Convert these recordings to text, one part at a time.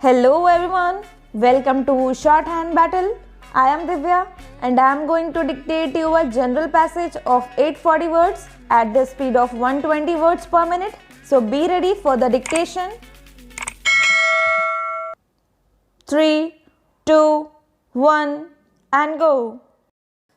Hello everyone, welcome to Shorthand Battle. I am Divya and I am going to dictate you a general passage of 840 words at the speed of 120 words per minute. So be ready for the dictation. 3, 2, 1 and go.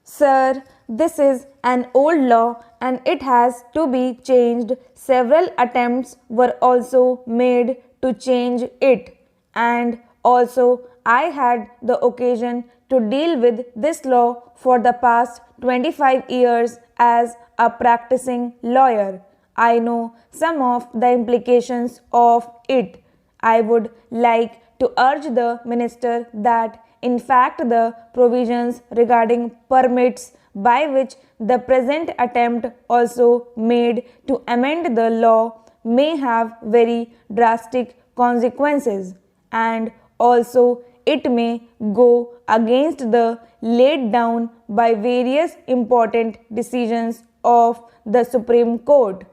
Sir, this is an old law and it has to be changed. Several attempts were also made to change it. And also, I had the occasion to deal with this law for the past 25 years as a practicing lawyer. I know some of the implications of it. I would like to urge the minister that in fact the provisions regarding permits by which the present attempt also made to amend the law may have very drastic consequences, and also it may go against the laid down by various important decisions of the Supreme Court.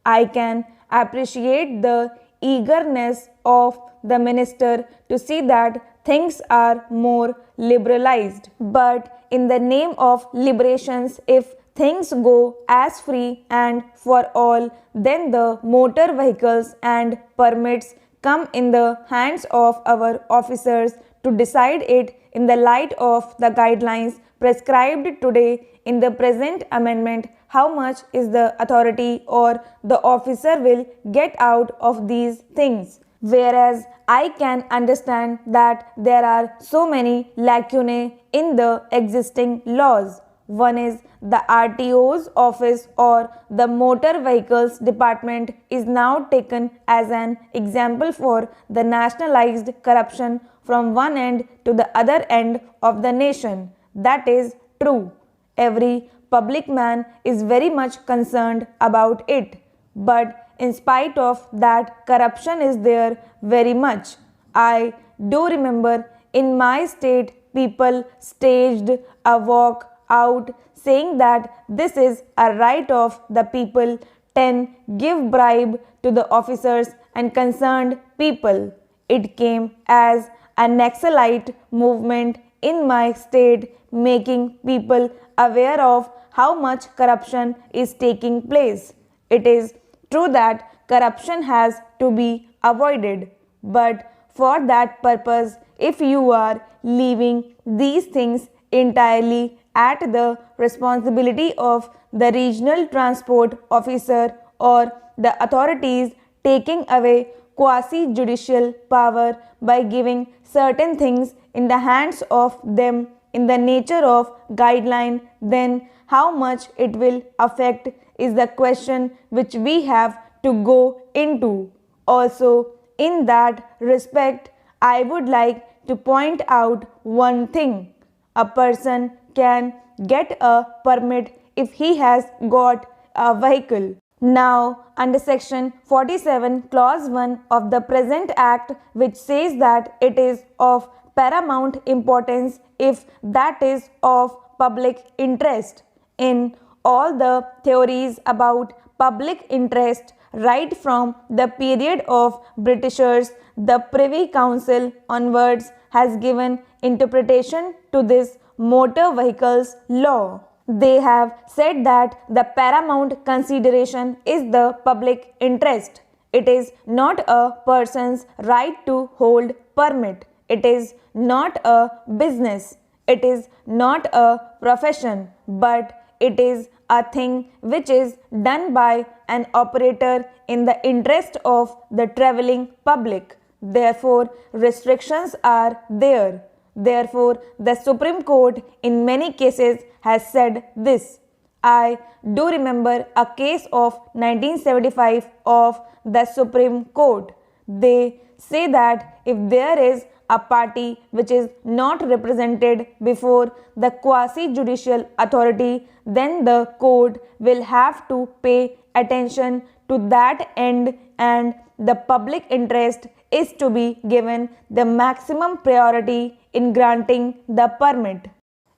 I can appreciate the eagerness of the minister to see that things are more liberalized. But in the name of liberations, if things go as free and for all, then the motor vehicles and permits come in the hands of our officers to decide it in the light of the guidelines prescribed today in the present amendment. How much is the authority or the officer will get out of these things? Whereas I can understand that there are so many lacunae in the existing laws. One is the RTO's office or the motor vehicles department is now taken as an example for the nationalized corruption from one end to the other end of the nation. That is true. Every public man is very much concerned about it. But in spite of that, corruption is there very much. I do remember in my state people staged a walk out saying that this is a right of the people. 10. Give bribe to the officers and concerned people. It came as a Naxalite movement in my state, making people aware of how much corruption is taking place. It is true that corruption has to be avoided, but for that purpose, if you are leaving these things entirely at the responsibility of the regional transport officer or the authorities taking away quasi-judicial power by giving certain things in the hands of them in the nature of guideline, then how much it will affect is the question which we have to go into. Also, in that respect, I would like to point out one thing. A person can get a permit if he has got a vehicle. Now, under section 47, clause 1 of the present act, which says that it is of paramount importance if that is of public interest. In all the theories about public interest, right from the period of Britishers, the Privy Council onwards has given interpretation to this motor vehicles law. They have said that the paramount consideration is the public interest. It is not a person's right to hold permit. It is not a business. It is not a profession, but it is a thing which is done by an operator in the interest of the travelling public. Therefore, restrictions are there. Therefore, the Supreme Court in many cases has said this. I do remember a case of 1975 of the Supreme Court. They say that if there is a party which is not represented before the quasi-judicial authority, then the court will have to pay attention to that end and the public interest is to be given the maximum priority in granting the permit.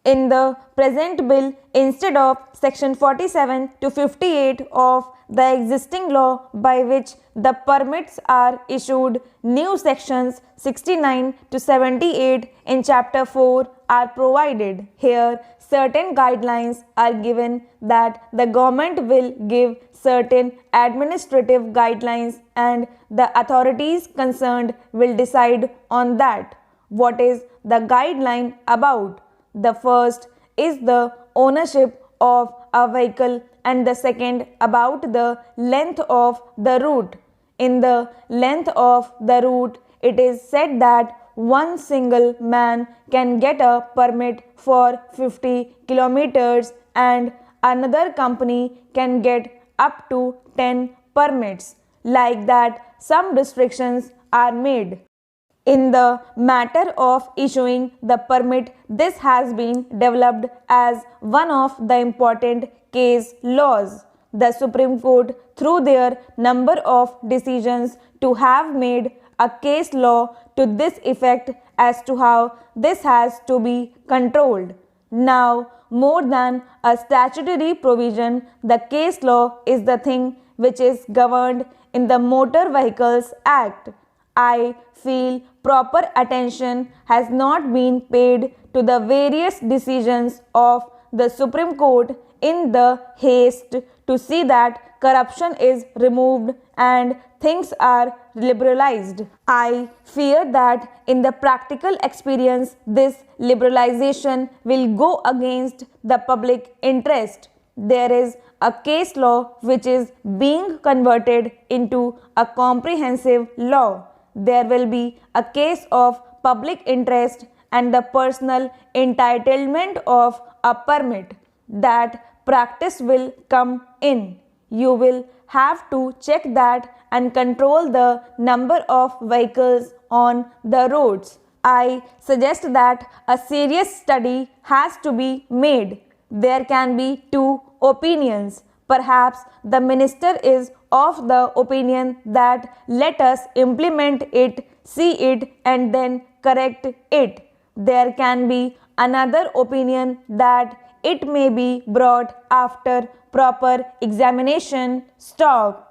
In the present bill, instead of section 47 to 58 of the existing law by which the permits are issued, new sections 69 to 78 in Chapter 4 are provided. Here, certain guidelines are given that the government will give certain administrative guidelines and the authorities concerned will decide on that. What is the guideline about? The first is the ownership of a vehicle and the second about the length of the route. In the length of the route, it is said that one single man can get a permit for 50 kilometers and another company can get up to 10 permits. Like that, some restrictions are made. In the matter of issuing the permit, this has been developed as one of the important case laws. The Supreme Court, through their number of decisions, to have made a case law to this effect as to how this has to be controlled. Now, more than a statutory provision, the case law is the thing which is governed in the Motor Vehicles Act. I feel proper attention has not been paid to the various decisions of the Supreme Court in the haste to see that corruption is removed and things are liberalized. I fear that in the practical experience, this liberalization will go against the public interest. There is a case law which is being converted into a comprehensive law. There will be a case of public interest and the personal entitlement of a permit. That practice will come in. You will have to check that and control the number of vehicles on the roads. I suggest that a serious study has to be made. There can be two opinions. Perhaps the minister is of the opinion that let us implement it, see it, and then correct it. There can be another opinion that it may be brought after proper examination. Stop.